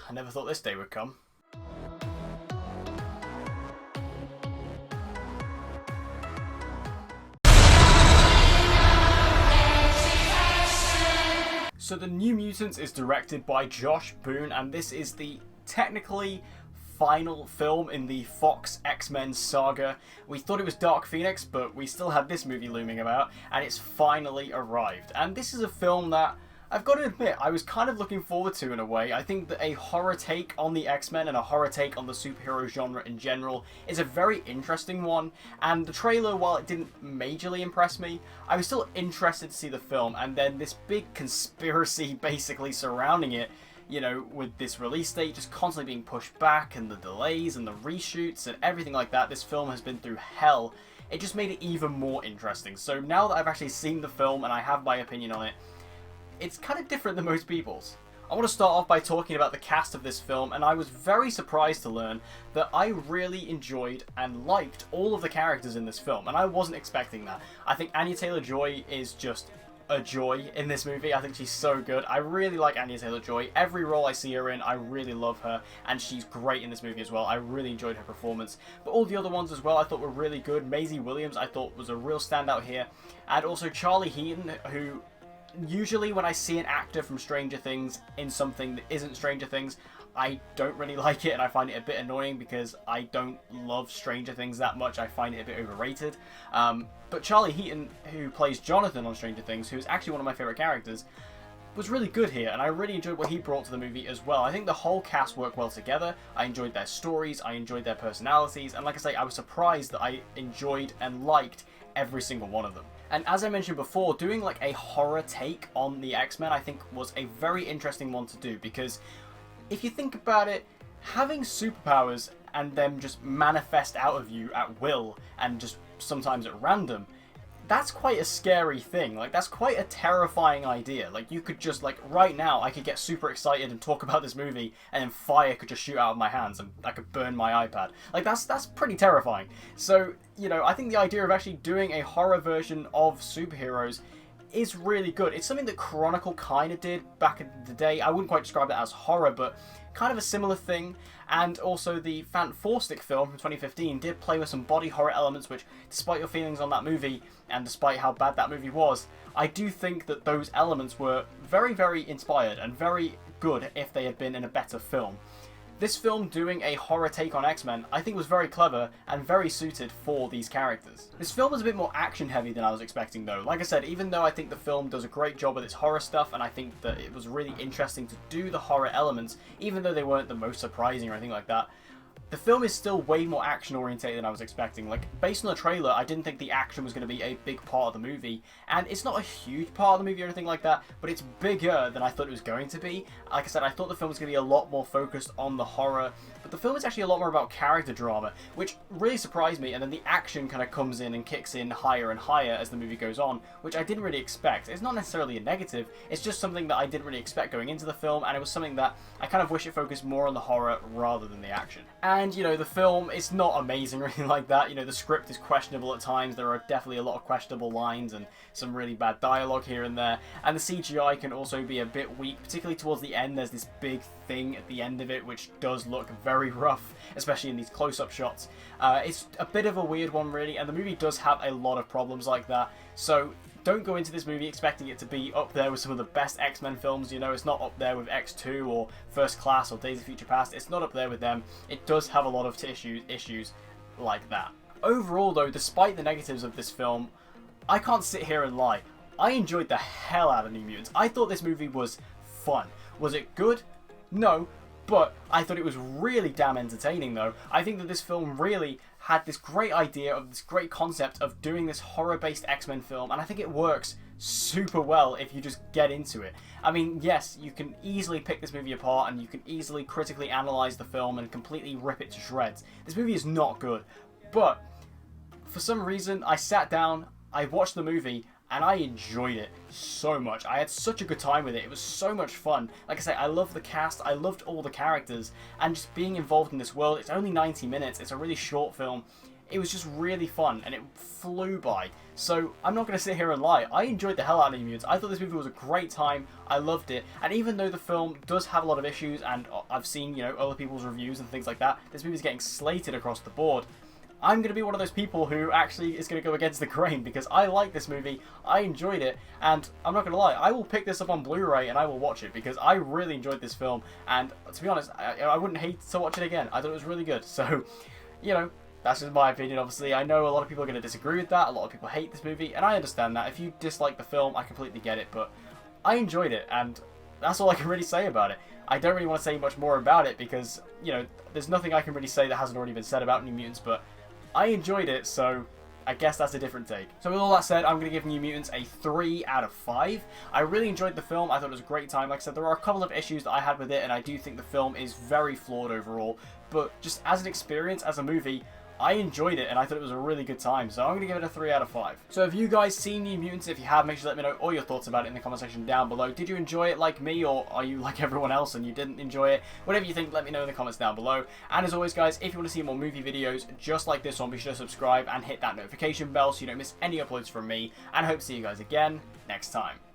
I never thought this day would come. So the New Mutants is directed by Josh Boone, and this is the technically final film in the Fox X-Men saga. We thought it was Dark Phoenix, but we still had this movie looming about, and it's finally arrived. And this is a film that, I've got to admit, I was kind of looking forward to in a way. I think that a horror take on the X-Men and a horror take on the superhero genre in general is a very interesting one, and the trailer, while it didn't majorly impress me, I was still interested to see the film, and then this big conspiracy basically surrounding it, you know, with this release date just constantly being pushed back, and the delays and the reshoots and everything like that. This film has been through hell. It just made it even more interesting. So now that I've actually seen the film and I have my opinion on it, it's kind of different than most people's. I want to start off by talking about the cast of this film, and I was very surprised to learn that I really enjoyed and liked all of the characters in this film, and I wasn't expecting that. I think Anya Taylor-Joy is just a joy in this movie. I think she's so good. I really like Anya Taylor-Joy. Every role I see her in, I really love her, and she's great in this movie as well. I really enjoyed her performance. But all the other ones as well I thought were really good. Maisie Williams I thought was a real standout here, and also Charlie Heaton, who usually when I see an actor from Stranger Things in something that isn't Stranger Things, I don't really like it, and I find it a bit annoying because I don't love Stranger Things that much. I find it a bit overrated. But Charlie Heaton, who plays Jonathan on Stranger Things, who's actually one of my favourite characters, was really good here, and I really enjoyed what he brought to the movie as well. I think the whole cast worked well together. I enjoyed their stories, I enjoyed their personalities, and like I say, I was surprised that I enjoyed and liked every single one of them. And as I mentioned before, doing like a horror take on the X-Men I think was a very interesting one to do, because if you think about it, having superpowers and them just manifest out of you at will and just sometimes at random, that's quite a scary thing. Like, that's quite a terrifying idea. Like, you could just, like, right now, I could get super excited and talk about this movie, and then fire could just shoot out of my hands, and I could burn my iPad. Like, that's pretty terrifying. So, you know, I think the idea of actually doing a horror version of superheroes is really good. It's something that Chronicle kind of did back in the day. I wouldn't quite describe it as horror, but kind of a similar thing. And also the Fant Four Stick film from 2015 did play with some body horror elements, which, despite your feelings on that movie, and despite how bad that movie was, I do think that those elements were very, very inspired and very good if they had been in a better film. This film doing a horror take on X-Men I think was very clever and very suited for these characters. This film was a bit more action heavy than I was expecting though. Like I said, even though I think the film does a great job with its horror stuff, and I think that it was really interesting to do the horror elements, even though they weren't the most surprising or anything like that, the film is still way more action orientated than I was expecting. Like, based on the trailer, I didn't think the action was going to be a big part of the movie, and it's not a huge part of the movie or anything like that, but it's bigger than I thought it was going to be. Like I said, I thought the film was going to be a lot more focused on the horror, but the film is actually a lot more about character drama, which really surprised me, and then the action kind of comes in and kicks in higher and higher as the movie goes on, which I didn't really expect. It's not necessarily a negative, it's just something that I didn't really expect going into the film, and it was something that I kind of wish it focused more on the horror rather than the action. And, you know, the film, it's not amazing or anything like that. You know, the script is questionable at times. There are definitely a lot of questionable lines and some really bad dialogue here and there. And the CGI can also be a bit weak, particularly towards the end. There's this big thing at the end of it, which does look very rough, especially in these close-up shots. It's a bit of a weird one, really, and the movie does have a lot of problems like that. So don't go into this movie expecting it to be up there with some of the best X-Men films. You know, it's not up there with X2 or First Class or Days of Future Past. It's not up there with them. It does have a lot of issues like that. Overall, though, despite the negatives of this film, I can't sit here and lie. I enjoyed the hell out of New Mutants. I thought this movie was fun. Was it good? No. But I thought it was really damn entertaining, though. I think that this film really had this great idea of this great concept of doing this horror-based X-Men film, and I think it works super well if you just get into it. I mean, yes, you can easily pick this movie apart, and you can easily critically analyze the film and completely rip it to shreds. This movie is not good, but for some reason, I sat down, I watched the movie, and I enjoyed it so much. I had such a good time with it. It was so much fun. Like I say, I love the cast, I loved all the characters, and just being involved in this world. It's only 90 minutes, it's a really short film. it was just really fun, and it flew by. So I'm not going to sit here and lie. I enjoyed the hell out of New Mutants. I thought this movie was a great time. I loved it. And even though the film does have a lot of issues, and I've seen, you know, other people's reviews and things like that, this movie's getting slated across the board. I'm going to be one of those people who actually is going to go against the grain, because I like this movie, I enjoyed it, and I'm not going to lie, I will pick this up on Blu-ray and I will watch it, because I really enjoyed this film, and to be honest, I wouldn't hate to watch it again. I thought it was really good. So, you know, that's just my opinion, obviously. I know a lot of people are going to disagree with that, a lot of people hate this movie, and I understand that. If you dislike the film, I completely get it, but I enjoyed it, and that's all I can really say about it. I don't really want to say much more about it, because, you know, there's nothing I can really say that hasn't already been said about New Mutants, but I enjoyed it, so I guess that's a different take. So with all that said, I'm going to give New Mutants a 3 out of 5. I really enjoyed the film. I thought it was a great time. Like I said, there are a couple of issues that I had with it, and I do think the film is very flawed overall. But just as an experience, as a movie, I enjoyed it, and I thought it was a really good time, so I'm going to give it a 3 out of 5. So have you guys seen New Mutants? If you have, make sure to let me know all your thoughts about it in the comment section down below. Did you enjoy it like me, or are you like everyone else and you didn't enjoy it? Whatever you think, let me know in the comments down below. And as always, guys, if you want to see more movie videos just like this one, be sure to subscribe and hit that notification bell so you don't miss any uploads from me, and I hope to see you guys again next time.